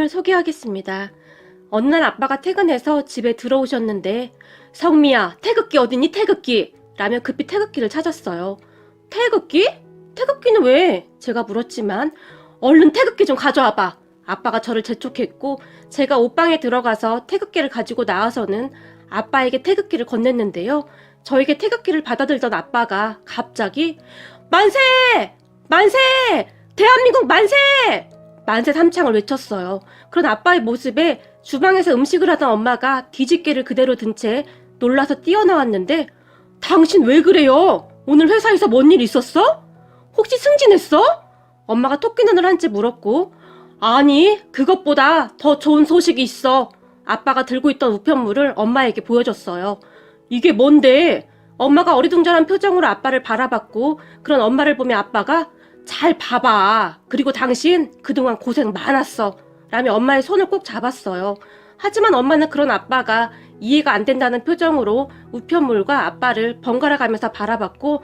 사연을 소개하겠습니다. 어느 날 아빠가 퇴근해서 집에 들어오셨는데 성미야, 태극기 어딨니 태극기? 라며 급히 태극기를 찾았어요. 태극기? 태극기는 왜? 제가 물었지만 얼른 태극기 좀 가져와봐. 아빠가 저를 재촉했고 제가 옷방에 들어가서 태극기를 가지고 나와서는 아빠에게 태극기를 건넸는데요. 저에게 태극기를 받아들던 아빠가 갑자기 만세! 만세! 대한민국 만세! 만세 삼창을 외쳤어요. 그런 아빠의 모습에 주방에서 음식을 하던 엄마가 뒤집개를 그대로 든 채 놀라서 뛰어나왔는데 당신 왜 그래요? 오늘 회사에서 뭔 일 있었어? 혹시 승진했어? 엄마가 토끼 눈을 한 채 물었고 아니 그것보다 더 좋은 소식이 있어. 아빠가 들고 있던 우편물을 엄마에게 보여줬어요. 이게 뭔데? 엄마가 어리둥절한 표정으로 아빠를 바라봤고 그런 엄마를 보며 아빠가 잘 봐봐. 그리고 당신 그동안 고생 많았어. 라며 엄마의 손을 꼭 잡았어요. 하지만 엄마는 그런 아빠가 이해가 안 된다는 표정으로 우편물과 아빠를 번갈아 가면서 바라봤고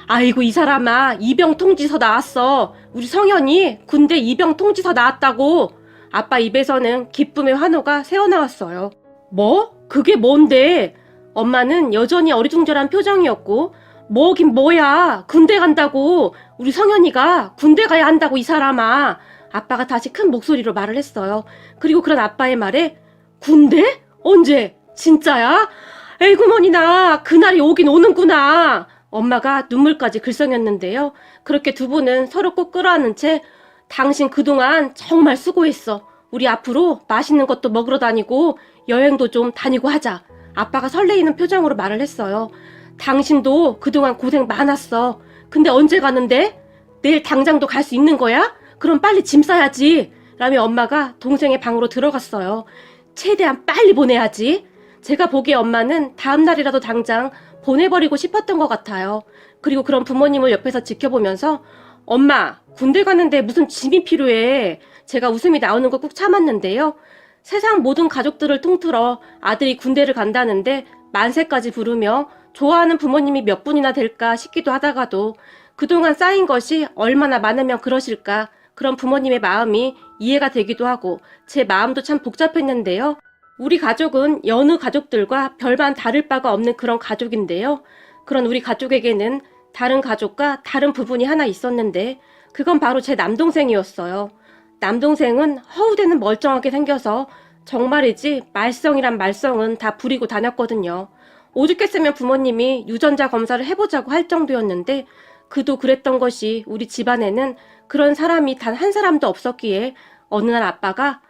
아이고 이 사람아 이병 통지서 나왔어. 우리 성현이 군대 이병 통지서 나왔다고. 아빠 입에서는 기쁨의 환호가 새어나왔어요. 뭐? 그게 뭔데? 엄마는 여전히 어리둥절한 표정이었고 뭐긴 뭐야. 군대 간다고. 우리 성현이가 군대 가야 한다고 이 사람아. 아빠가 다시 큰 목소리로 말을 했어요. 그리고 그런 아빠의 말에 군대? 언제? 진짜야? 에이구머니나 그날이 오긴 오는구나. 엄마가 눈물까지 글썽였는데요. 그렇게 두 분은 서로 꼭 끌어안은 채 당신 그동안 정말 수고했어. 우리 앞으로 맛있는 것도 먹으러 다니고 여행도 좀 다니고 하자. 아빠가 설레이는 표정으로 말을 했어요. 당신도 그동안 고생 많았어. 근데 언제 가는데? 내일 당장도 갈 수 있는 거야? 그럼 빨리 짐 싸야지. 라며 엄마가 동생의 방으로 들어갔어요. 최대한 빨리 보내야지. 제가 보기에 엄마는 다음 날이라도 당장 보내버리고 싶었던 것 같아요. 그리고 그런 부모님을 옆에서 지켜보면서 엄마, 군대 가는데 무슨 짐이 필요해. 제가 웃음이 나오는 걸 꾹 참았는데요. 세상 모든 가족들을 통틀어 아들이 군대를 간다는데 만세까지 부르며 좋아하는 부모님이 몇 분이나 될까 싶기도 하다가도 그동안 쌓인 것이 얼마나 많으면 그러실까 그런 부모님의 마음이 이해가 되기도 하고 제 마음도 참 복잡했는데요. 우리 가족은 여느 가족들과 별반 다를 바가 없는 그런 가족인데요. 그런 우리 가족에게는 다른 가족과 다른 부분이 하나 있었는데 그건 바로 제 남동생이었어요. 남동생은 허우대는 멀쩡하게 생겨서 정말이지 말썽이란 말썽은 다 부리고 다녔거든요. 오죽했으면 부모님이 유전자 검사를 해보자고 할 정도였는데 그도 그랬던 것이 우리 집안에는 그런 사람이 단 한 사람도 없었기에 어느 날 아빠가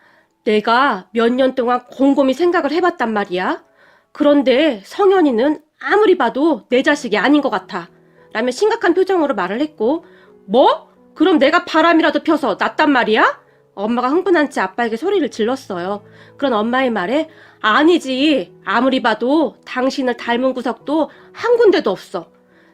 내가 몇 년 동안 곰곰이 생각을 해봤단 말이야. 그런데 성현이는 아무리 봐도 내 자식이 아닌 것 같아. 라며 심각한 표정으로 말을 했고 뭐? 그럼 내가 바람이라도 펴서 낫단 말이야? 엄마가 흥분한 채 아빠에게 소리를 질렀어요. 그런 엄마의 말에 아니지. 아무리 봐도 당신을 닮은 구석도 한 군데도 없어.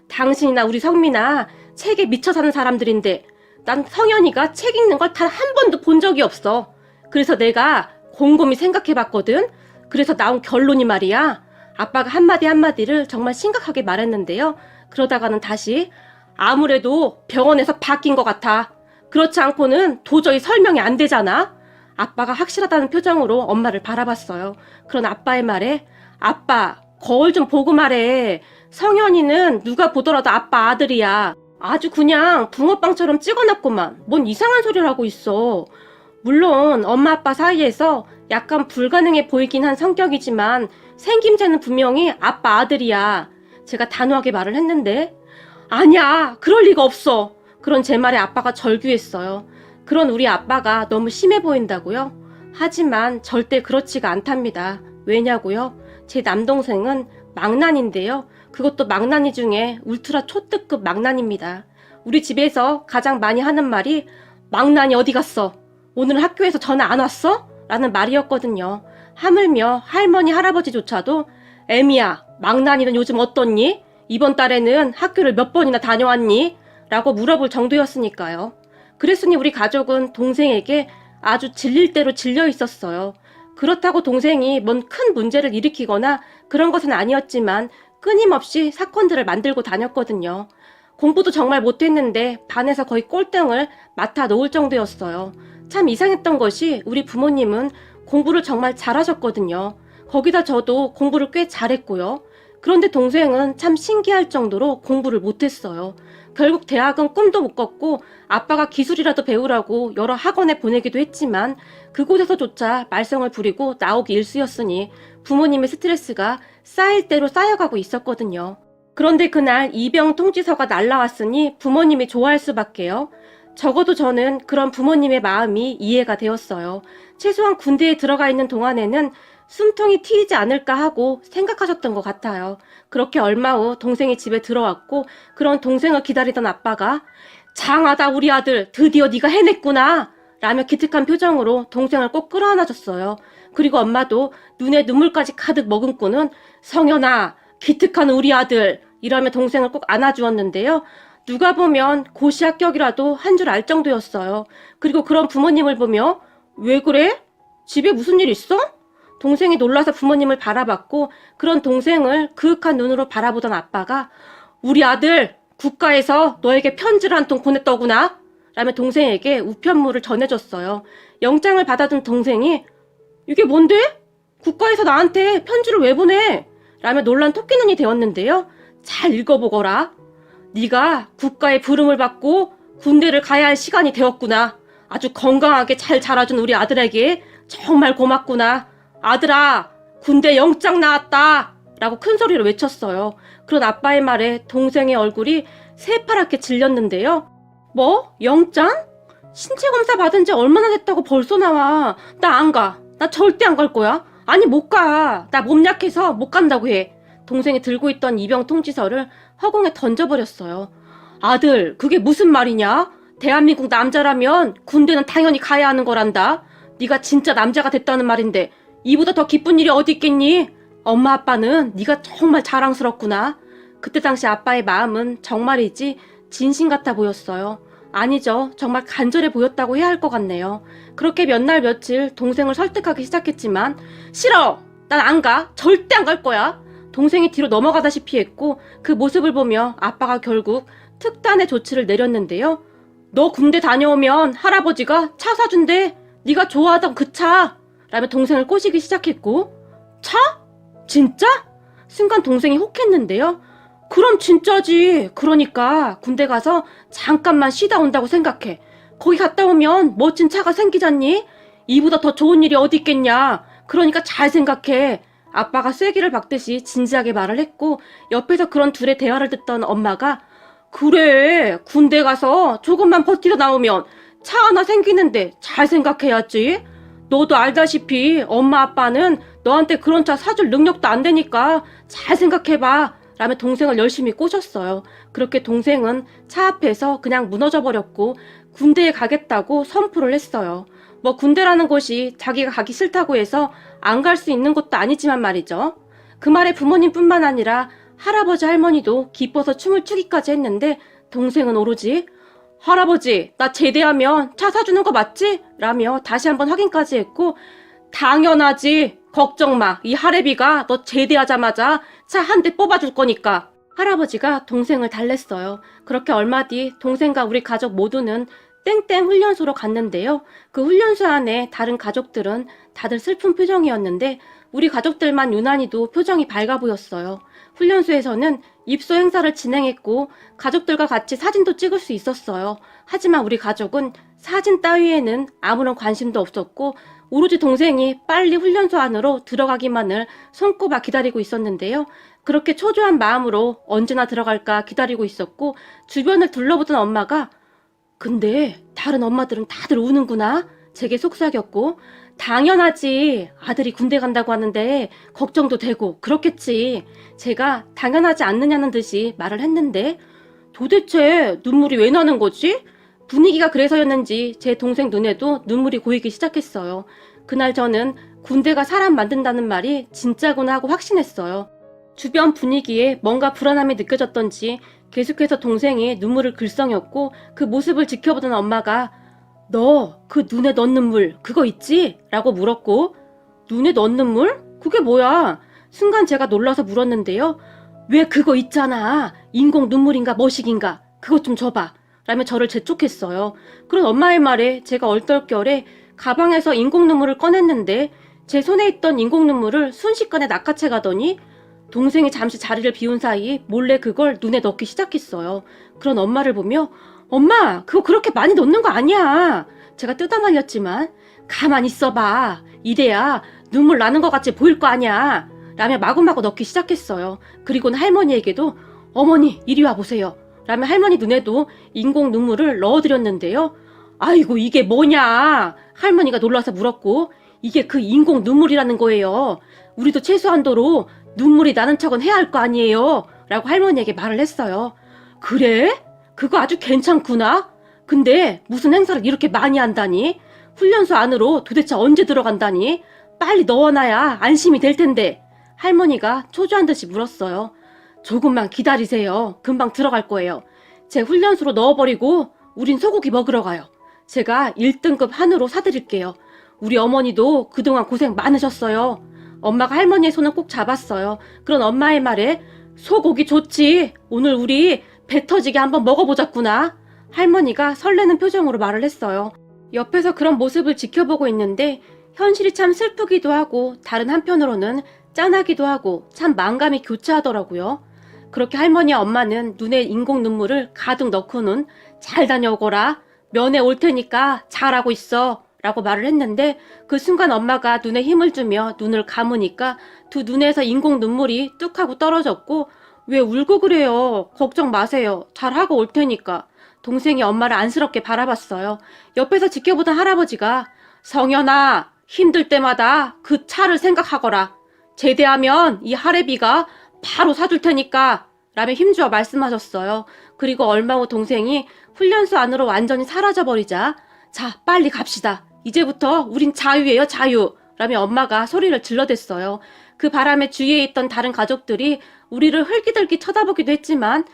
당신이나 우리 성민아 책에 미쳐 사는 사람들인데 난 성현이가 책 읽는 걸 단 한 번도 본 적이 없어. 그래서 내가 곰곰이 생각해봤거든. 그래서 나온 결론이 말이야. 아빠가 한마디 한마디를 정말 심각하게 말했는데요. 그러다가는 다시 아무래도 병원에서 바뀐 것 같아. 그렇지 않고는 도저히 설명이 안 되잖아. 아빠가 확실하다는 표정으로 엄마를 바라봤어요. 그런 아빠의 말에 아빠 거울 좀 보고 말해. 성현이는 누가 보더라도 아빠 아들이야. 아주 그냥 붕어빵처럼 찍어놨구만. 뭔 이상한 소리를 하고 있어. 물론 엄마 아빠 사이에서 약간 불가능해 보이긴 한 성격이지만 생김새는 분명히 아빠 아들이야. 제가 단호하게 말을 했는데 아니야 그럴 리가 없어. 그런 제 말에 아빠가 절규했어요. 그런 우리 아빠가 너무 심해 보인다고요? 하지만 절대 그렇지가 않답니다. 왜냐고요? 제 남동생은 망난인데요. 그것도 망나니 중에 울트라 초특급 망나니입니다. 우리 집에서 가장 많이 하는 말이 망나니 어디 갔어? 오늘 학교에서 전화 안 왔어? 라는 말이었거든요. 하물며 할머니 할아버지조차도 애미야 망나니는 요즘 어떻니? 이번 달에는 학교를 몇 번이나 다녀왔니? 라고 물어볼 정도였으니까요. 그랬으니 우리 가족은 동생에게 아주 질릴 대로 질려 있었어요. 그렇다고 동생이 뭔 큰 문제를 일으키거나 그런 것은 아니었지만 끊임없이 사건들을 만들고 다녔거든요. 공부도 정말 못했는데 반에서 거의 꼴등을 맡아 놓을 정도였어요. 참 이상했던 것이 우리 부모님은 공부를 정말 잘하셨거든요. 거기다 저도 공부를 꽤 잘했고요. 그런데 동생은 참 신기할 정도로 공부를 못했어요. 결국 대학은 꿈도 못 꿨고 아빠가 기술이라도 배우라고 여러 학원에 보내기도 했지만 그곳에서조차 말썽을 부리고 나오기 일쑤였으니 부모님의 스트레스가 쌓일 대로 쌓여가고 있었거든요. 그런데 그날 입영 통지서가 날라왔으니 부모님이 좋아할 수밖에요. 적어도 저는 그런 부모님의 마음이 이해가 되었어요. 최소한 군대에 들어가 있는 동안에는 숨통이 트이지 않을까 하고 생각하셨던 것 같아요. 그렇게 얼마 후 동생이 집에 들어왔고 그런 동생을 기다리던 아빠가 장하다 우리 아들 드디어 네가 해냈구나 라며 기특한 표정으로 동생을 꼭 끌어안아줬어요. 그리고 엄마도 눈에 눈물까지 가득 머금고는 성현아 기특한 우리 아들 이러며 동생을 꼭 안아주었는데요. 누가 보면 고시 합격이라도 한 줄 알 정도였어요. 그리고 그런 부모님을 보며 왜 그래? 집에 무슨 일 있어? 동생이 놀라서 부모님을 바라봤고 그런 동생을 그윽한 눈으로 바라보던 아빠가 우리 아들 국가에서 너에게 편지를 한 통 보냈더구나 라며 동생에게 우편물을 전해줬어요. 영장을 받아둔 동생이 이게 뭔데? 국가에서 나한테 편지를 왜 보내? 라며 놀란 토끼눈이 되었는데요. 잘 읽어보거라. 네가 국가의 부름을 받고 군대를 가야 할 시간이 되었구나. 아주 건강하게 잘 자라준 우리 아들에게 정말 고맙구나. 아들아, 군대 영장 나왔다! 라고 큰 소리로 외쳤어요. 그런 아빠의 말에 동생의 얼굴이 새파랗게 질렸는데요. 뭐? 영장? 신체 검사 받은 지 얼마나 됐다고 벌써 나와. 나 안 가. 나 절대 안 갈 거야. 아니 못 가. 나 몸 약해서 못 간다고 해. 동생이 들고 있던 입영 통지서를 허공에 던져버렸어요. 아들, 그게 무슨 말이냐? 대한민국 남자라면 군대는 당연히 가야 하는 거란다. 네가 진짜 남자가 됐다는 말인데 이보다 더 기쁜 일이 어디 있겠니? 엄마 아빠는 네가 정말 자랑스럽구나. 그때 당시 아빠의 마음은 정말이지 진심 같아 보였어요. 아니죠. 정말 간절해 보였다고 해야 할 것 같네요. 그렇게 몇 날 며칠 동생을 설득하기 시작했지만 싫어! 난 안 가! 절대 안 갈 거야! 동생이 뒤로 넘어가다시피 했고 그 모습을 보며 아빠가 결국 특단의 조치를 내렸는데요. 너 군대 다녀오면 할아버지가 차 사준대. 네가 좋아하던 그 차! 라며 동생을 꼬시기 시작했고 차? 진짜? 순간 동생이 혹했는데요. 그럼 진짜지. 그러니까 군대 가서 잠깐만 쉬다 온다고 생각해. 거기 갔다 오면 멋진 차가 생기잖니? 이보다 더 좋은 일이 어디 있겠냐. 그러니까 잘 생각해. 아빠가 쐐기를 박듯이 진지하게 말을 했고 옆에서 그런 둘의 대화를 듣던 엄마가 그래 군대 가서 조금만 버티다 나오면 차 하나 생기는데 잘 생각해야지. 너도 알다시피 엄마 아빠는 너한테 그런 차 사줄 능력도 안 되니까 잘 생각해봐 라며 동생을 열심히 꼬셨어요. 그렇게 동생은 차 앞에서 그냥 무너져 버렸고 군대에 가겠다고 선포를 했어요. 뭐 군대라는 곳이 자기가 가기 싫다고 해서 안 갈 수 있는 곳도 아니지만 말이죠. 그 말에 부모님뿐만 아니라 할아버지 할머니도 기뻐서 춤을 추기까지 했는데 동생은 오로지 할아버지 나 제대하면 차 사주는 거 맞지? 라며 다시 한번 확인까지 했고 당연하지. 걱정 마. 이 할애비가 너 제대하자마자 차 한 대 뽑아줄 거니까. 할아버지가 동생을 달랬어요. 그렇게 얼마 뒤 동생과 우리 가족 모두는 땡땡 훈련소로 갔는데요. 그 훈련소 안에 다른 가족들은 다들 슬픈 표정이었는데 우리 가족들만 유난히도 표정이 밝아 보였어요. 훈련소에서는 입소 행사를 진행했고 가족들과 같이 사진도 찍을 수 있었어요. 하지만 우리 가족은 사진 따위에는 아무런 관심도 없었고 오로지 동생이 빨리 훈련소 안으로 들어가기만을 손꼽아 기다리고 있었는데요. 그렇게 초조한 마음으로 언제나 들어갈까 기다리고 있었고 주변을 둘러보던 엄마가 근데 다른 엄마들은 다들 우는구나? 제게 속삭였고 당연하지. 아들이 군대 간다고 하는데 걱정도 되고 그렇겠지. 제가 당연하지 않느냐는 듯이 말을 했는데 도대체 눈물이 왜 나는 거지? 분위기가 그래서였는지 제 동생 눈에도 눈물이 고이기 시작했어요. 그날 저는 군대가 사람 만든다는 말이 진짜구나 하고 확신했어요. 주변 분위기에 뭔가 불안함이 느껴졌던지 계속해서 동생이 눈물을 글썽였고 그 모습을 지켜보던 엄마가 너 그 눈에 넣는 물 그거 있지? 라고 물었고 눈에 넣는 물? 그게 뭐야? 순간 제가 놀라서 물었는데요. 왜 그거 있잖아. 인공 눈물인가 머식인가? 그것 좀 줘봐. 라며 저를 재촉했어요. 그런 엄마의 말에 제가 얼떨결에 가방에서 인공 눈물을 꺼냈는데 제 손에 있던 인공 눈물을 순식간에 낚아채 가더니 동생이 잠시 자리를 비운 사이 몰래 그걸 눈에 넣기 시작했어요. 그런 엄마를 보며 엄마 그거 그렇게 많이 넣는 거 아니야. 제가 뜯어 말렸지만 가만히 있어봐. 이래야 눈물 나는 것 같이 보일 거 아니야. 라며 마구마구 넣기 시작했어요. 그리고는 할머니에게도 어머니 이리 와보세요. 라며 할머니 눈에도 인공 눈물을 넣어드렸는데요. 아이고 이게 뭐냐. 할머니가 놀라서 물었고 이게 그 인공 눈물이라는 거예요. 우리도 최소한도로 눈물이 나는 척은 해야 할 거 아니에요. 라고 할머니에게 말을 했어요. 그래? 그거 아주 괜찮구나. 근데 무슨 행사를 이렇게 많이 한다니? 훈련소 안으로 도대체 언제 들어간다니? 빨리 넣어놔야 안심이 될 텐데. 할머니가 초조한 듯이 물었어요. 조금만 기다리세요. 금방 들어갈 거예요. 제 훈련소로 넣어버리고 우린 소고기 먹으러 가요. 제가 1등급 한우로 사드릴게요. 우리 어머니도 그동안 고생 많으셨어요. 엄마가 할머니의 손을 꼭 잡았어요. 그런 엄마의 말에 소고기 좋지. 오늘 우리 배 터지게 한번 먹어보자꾸나. 할머니가 설레는 표정으로 말을 했어요. 옆에서 그런 모습을 지켜보고 있는데 현실이 참 슬프기도 하고 다른 한편으로는 짠하기도 하고 참 만감이 교차하더라고요. 그렇게 할머니와 엄마는 눈에 인공 눈물을 가득 넣고는 잘 다녀오거라. 면회 올 테니까 잘하고 있어. 라고 말을 했는데 그 순간 엄마가 눈에 힘을 주며 눈을 감으니까 두 눈에서 인공 눈물이 뚝 하고 떨어졌고 왜 울고 그래요. 걱정 마세요. 잘하고 올 테니까. 동생이 엄마를 안쓰럽게 바라봤어요. 옆에서 지켜보던 할아버지가 성현아 힘들 때마다 그 차를 생각하거라. 제대하면 이 할애비가 바로 사줄 테니까 라며 힘주어 말씀하셨어요. 그리고 얼마 후 동생이 훈련소 안으로 완전히 사라져버리자 자 빨리 갑시다. 이제부터 우린 자유예요 자유 라며 엄마가 소리를 질러댔어요. 그 바람에 주위에 있던 다른 가족들이 우리를 흘기들기 쳐다보기도 했지만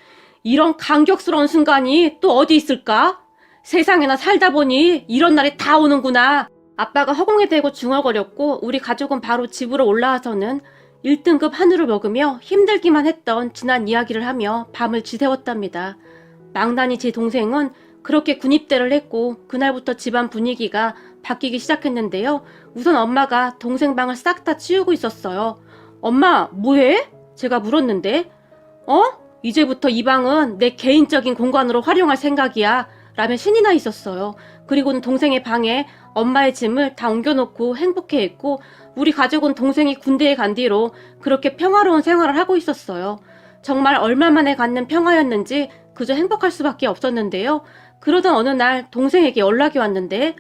이런 감격스러운 순간이 또 어디 있을까? 세상에나 살다 보니 이런 날이 다 오는구나. 아빠가 허공에 대고 중얼거렸고 우리 가족은 바로 집으로 올라와서는 1등급 한우를 먹으며 힘들기만 했던 지난 이야기를 하며 밤을 지새웠답니다. 망나니 제 동생은 그렇게 군입대를 했고 그날부터 집안 분위기가 바뀌기 시작했는데요. 우선 엄마가 동생 방을 싹 다 치우고 있었어요. 엄마 뭐해? 제가 물었는데 이제부터 이 방은 내 개인적인 공간으로 활용할 생각이야 라며 신이 나 있었어요. 그리고는 동생의 방에 엄마의 짐을 다 옮겨놓고 행복해했고 우리 가족은 동생이 군대에 간 뒤로 그렇게 평화로운 생활을 하고 있었어요. 정말 얼마 만에 갖는 평화였는지 그저 행복할 수밖에 없었는데요. 그러던 어느 날 동생에게 연락이 왔는데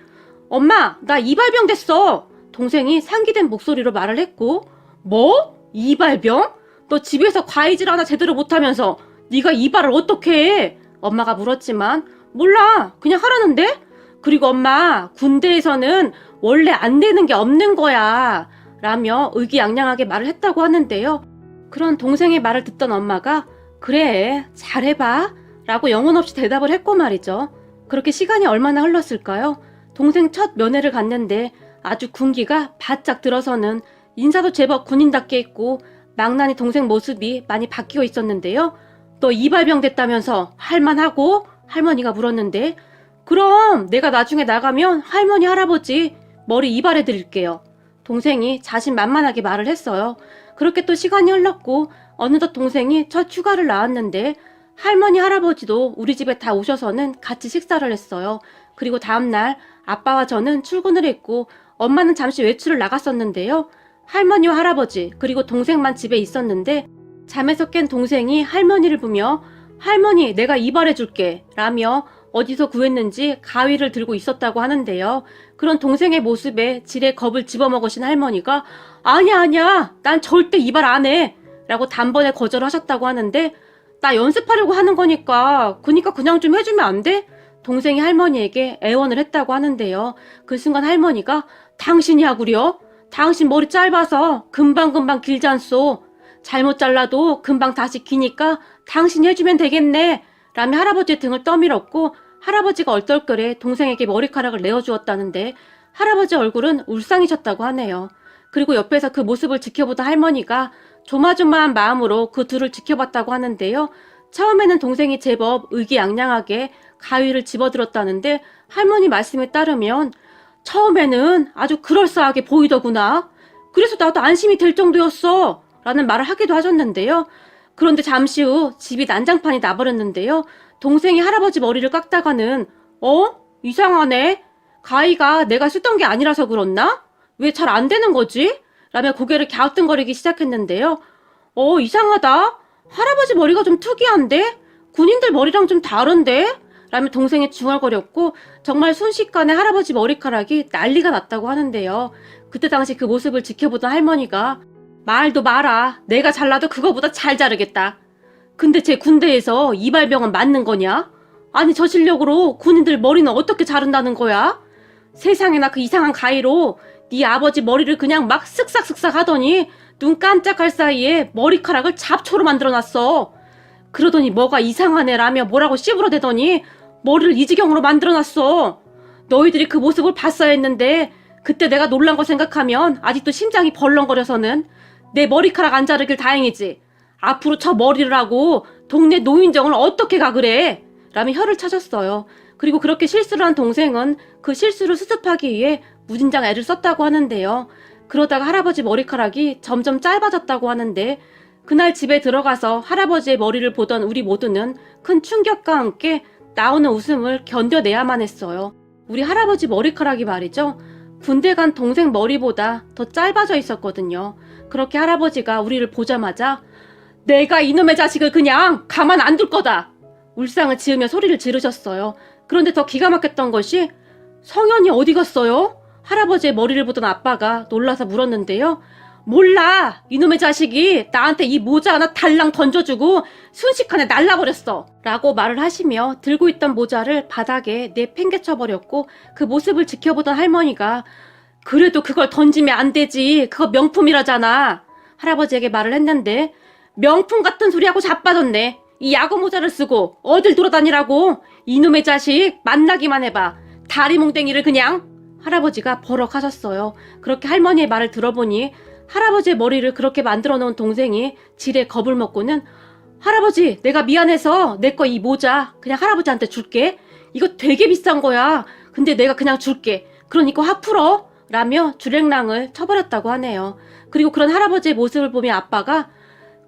엄마 나 이발병 됐어. 동생이 상기된 목소리로 말을 했고 뭐? 이발병? 너 집에서 과이질 하나 제대로 못하면서 네가 이발을 어떻게 해? 엄마가 물었지만 몰라 그냥 하라는데? 그리고 엄마 군대에서는 원래 안 되는 게 없는 거야 라며 의기양양하게 말을 했다고 하는데요. 그런 동생의 말을 듣던 엄마가 그래 잘해봐 라고 영혼 없이 대답을 했고 말이죠. 그렇게 시간이 얼마나 흘렀을까요? 동생 첫 면회를 갔는데 아주 군기가 바짝 들어서는 인사도 제법 군인답게 했고 망나니 동생 모습이 많이 바뀌어 있었는데요. 너 이발병 됐다면서 할만하고? 할머니가 물었는데 그럼 내가 나중에 나가면 할머니 할아버지 머리 이발해 드릴게요. 동생이 자신만만하게 말을 했어요. 그렇게 또 시간이 흘렀고 어느덧 동생이 첫 휴가를 나왔는데 할머니 할아버지도 우리 집에 다 오셔서는 같이 식사를 했어요. 그리고 다음날 아빠와 저는 출근을 했고 엄마는 잠시 외출을 나갔었는데요. 할머니와 할아버지 그리고 동생만 집에 있었는데 잠에서 깬 동생이 할머니를 보며 할머니 내가 이발해 줄게 라며 어디서 구했는지 가위를 들고 있었다고 하는데요. 그런 동생의 모습에 지레 겁을 집어먹으신 할머니가 아니야 난 절대 이발 안 해 라고 단번에 거절하셨다고 하는데 나 연습하려고 하는 거니까 그냥 좀 해주면 안 돼? 동생이 할머니에게 애원을 했다고 하는데요. 그 순간 할머니가 당신이 하구려? 당신 머리 짧아서 금방금방 길지 않소. 잘못 잘라도 금방 다시 기니까 당신이 해주면 되겠네 라며 할아버지의 등을 떠밀었고 할아버지가 얼떨결에 동생에게 머리카락을 내어주었다는데 할아버지 얼굴은 울상이셨다고 하네요. 그리고 옆에서 그 모습을 지켜보던 할머니가 조마조마한 마음으로 그 둘을 지켜봤다고 하는데요. 처음에는 동생이 제법 의기양양하게 가위를 집어들었다는데 할머니 말씀에 따르면 처음에는 아주 그럴싸하게 보이더구나. 그래서 나도 안심이 될 정도였어. 라는 말을 하기도 하셨는데요. 그런데 잠시 후 집이 난장판이 나버렸는데요. 동생이 할아버지 머리를 깎다가는 이상하네. 가위가 내가 쓰던 게 아니라서 그렇나? 왜 잘 안 되는 거지? 라며 고개를 갸우뚱거리기 시작했는데요. 이상하다. 할아버지 머리가 좀 특이한데? 군인들 머리랑 좀 다른데? 라며 동생이 중얼거렸고 정말 순식간에 할아버지 머리카락이 난리가 났다고 하는데요. 그때 당시 그 모습을 지켜보던 할머니가 말도 마라. 내가 잘라도 그거보다 잘 자르겠다. 근데 제 군대에서 이발병은 맞는 거냐? 아니 저 실력으로 군인들 머리는 어떻게 자른다는 거야? 세상에나 그 이상한 가위로 네 아버지 머리를 그냥 막 쓱싹쓱싹 하더니 눈 깜짝할 사이에 머리카락을 잡초로 만들어놨어. 그러더니 뭐가 이상하네 라며 뭐라고 씹으러대더니 머리를 이 지경으로 만들어놨어. 너희들이 그 모습을 봤어야 했는데 그때 내가 놀란 거 생각하면 아직도 심장이 벌렁거려서는 내 머리카락 안 자르길 다행이지. 앞으로 저 머리를 하고 동네 노인정을 어떻게 가 그래? 라며 혀를 차셨어요. 그리고 그렇게 실수를 한 동생은 그 실수를 수습하기 위해 무진장 애를 썼다고 하는데요. 그러다가 할아버지 머리카락이 점점 짧아졌다고 하는데 그날 집에 들어가서 할아버지의 머리를 보던 우리 모두는 큰 충격과 함께 나오는 웃음을 견뎌내야만 했어요. 우리 할아버지 머리카락이 말이죠. 군대 간 동생 머리보다 더 짧아져 있었거든요. 그렇게 할아버지가 우리를 보자마자 내가 이놈의 자식을 그냥 가만 안 둘 거다. 울상을 지으며 소리를 지르셨어요. 그런데 더 기가 막혔던 것이 성현이 어디 갔어요? 할아버지의 머리를 보던 아빠가 놀라서 물었는데요. 몰라. 이놈의 자식이 나한테 이 모자 하나 달랑 던져주고 순식간에 날라버렸어. 라고 말을 하시며 들고 있던 모자를 바닥에 내팽개쳐버렸고 그 모습을 지켜보던 할머니가 그래도 그걸 던지면 안 되지. 그거 명품이라잖아. 할아버지에게 말을 했는데 명품 같은 소리하고 자빠졌네. 이 야구 모자를 쓰고 어딜 돌아다니라고. 이놈의 자식 만나기만 해봐. 다리 몽댕이를 그냥. 할아버지가 버럭하셨어요. 그렇게 할머니의 말을 들어보니 할아버지의 머리를 그렇게 만들어 놓은 동생이 지레 겁을 먹고는 할아버지 내가 미안해서 내 거 이 모자 그냥 할아버지한테 줄게. 이거 되게 비싼 거야. 근데 내가 그냥 줄게. 그러니까 화 풀어. 라며 주랭랑을 쳐버렸다고 하네요. 그리고 그런 할아버지의 모습을 보며 아빠가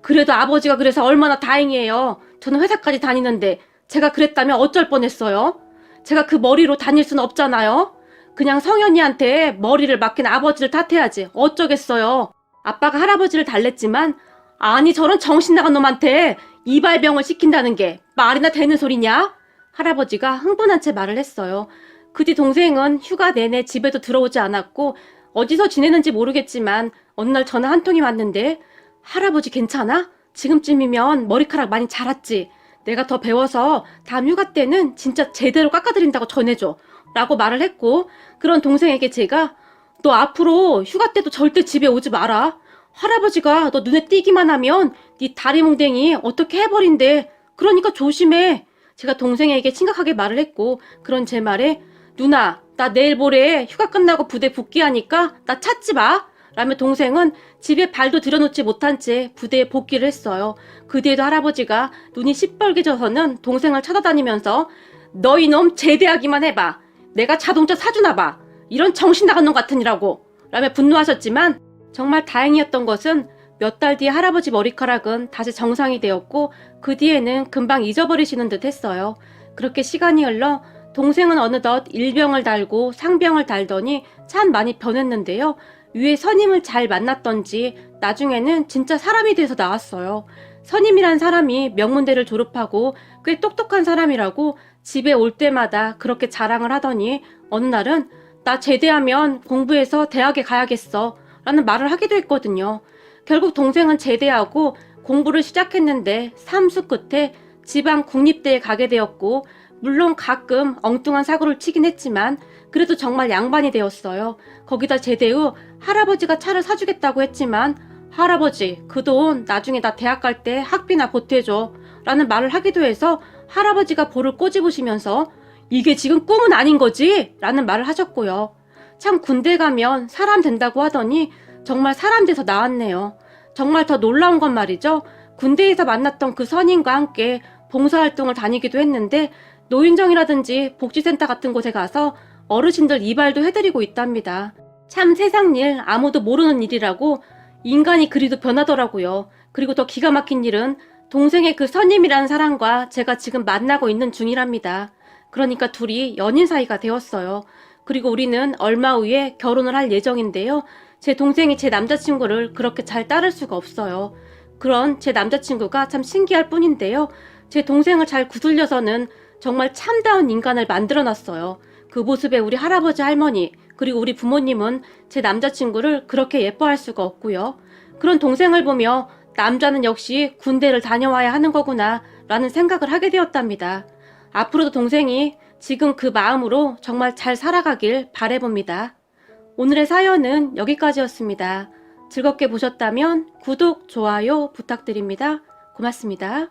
그래도 아버지가 그래서 얼마나 다행이에요. 저는 회사까지 다니는데 제가 그랬다면 어쩔 뻔했어요. 제가 그 머리로 다닐 수는 없잖아요. 그냥 성현이한테 머리를 맡긴 아버지를 탓해야지 어쩌겠어요. 아빠가 할아버지를 달랬지만 아니 저런 정신 나간 놈한테 이발병을 시킨다는 게 말이나 되는 소리냐? 할아버지가 흥분한 채 말을 했어요. 그 뒤 동생은 휴가 내내 집에도 들어오지 않았고 어디서 지내는지 모르겠지만 어느 날 전화 한 통이 왔는데 할아버지 괜찮아? 지금쯤이면 머리카락 많이 자랐지? 내가 더 배워서 다음 휴가 때는 진짜 제대로 깎아드린다고 전해줘. 라고 말을 했고 그런 동생에게 제가 너 앞으로 휴가 때도 절대 집에 오지 마라. 할아버지가 너 눈에 띄기만 하면 네 다리 몽댕이 어떻게 해버린대. 그러니까 조심해. 제가 동생에게 심각하게 말을 했고 그런 제 말에 누나 나 내일 모레 휴가 끝나고 부대 복귀하니까 나 찾지 마. 라며 동생은 집에 발도 들여놓지 못한 채 부대에 복귀를 했어요. 그 뒤에도 할아버지가 눈이 시뻘개져서는 동생을 찾아다니면서 너 이놈 제대하기만 해봐. 내가 자동차 사주나 봐. 이런 정신 나간 놈 같으니라고. 라며 분노하셨지만 정말 다행이었던 것은 몇 달 뒤에 할아버지 머리카락은 다시 정상이 되었고 그 뒤에는 금방 잊어버리시는 듯 했어요. 그렇게 시간이 흘러 동생은 어느덧 일병을 달고 상병을 달더니 참 많이 변했는데요. 위에 선임을 잘 만났던지 나중에는 진짜 사람이 돼서 나왔어요. 선임이란 사람이 명문대를 졸업하고 꽤 똑똑한 사람이라고 집에 올 때마다 그렇게 자랑을 하더니 어느 날은 나 제대하면 공부해서 대학에 가야겠어 라는 말을 하기도 했거든요. 결국 동생은 제대하고 공부를 시작했는데 삼수 끝에 지방 국립대에 가게 되었고 물론 가끔 엉뚱한 사고를 치긴 했지만 그래도 정말 양반이 되었어요. 거기다 제대 후 할아버지가 차를 사주겠다고 했지만 할아버지 그 돈 나중에 나 대학 갈 때 학비나 보태줘 라는 말을 하기도 해서 할아버지가 볼을 꼬집으시면서 이게 지금 꿈은 아닌 거지? 라는 말을 하셨고요. 참 군대 가면 사람 된다고 하더니 정말 사람 돼서 나왔네요. 정말 더 놀라운 건 말이죠. 군대에서 만났던 그 선임과 함께 봉사활동을 다니기도 했는데 노인정이라든지 복지센터 같은 곳에 가서 어르신들 이발도 해드리고 있답니다. 참 세상 일 아무도 모르는 일이라고 인간이 그리도 변하더라고요. 그리고 더 기가 막힌 일은 동생의 그 선임이라는 사람과 제가 지금 만나고 있는 중이랍니다. 그러니까 둘이 연인 사이가 되었어요. 그리고 우리는 얼마 후에 결혼을 할 예정인데요. 제 동생이 제 남자친구를 그렇게 잘 따를 수가 없어요. 그런 제 남자친구가 참 신기할 뿐인데요. 제 동생을 잘 구슬려서는 정말 참다운 인간을 만들어놨어요. 그 모습에 우리 할아버지 할머니 그리고 우리 부모님은 제 남자친구를 그렇게 예뻐할 수가 없고요. 그런 동생을 보며 남자는 역시 군대를 다녀와야 하는 거구나 라는 생각을 하게 되었답니다. 앞으로도 동생이 지금 그 마음으로 정말 잘 살아가길 바라봅니다. 오늘의 사연은 여기까지였습니다. 즐겁게 보셨다면 구독, 좋아요 부탁드립니다. 고맙습니다.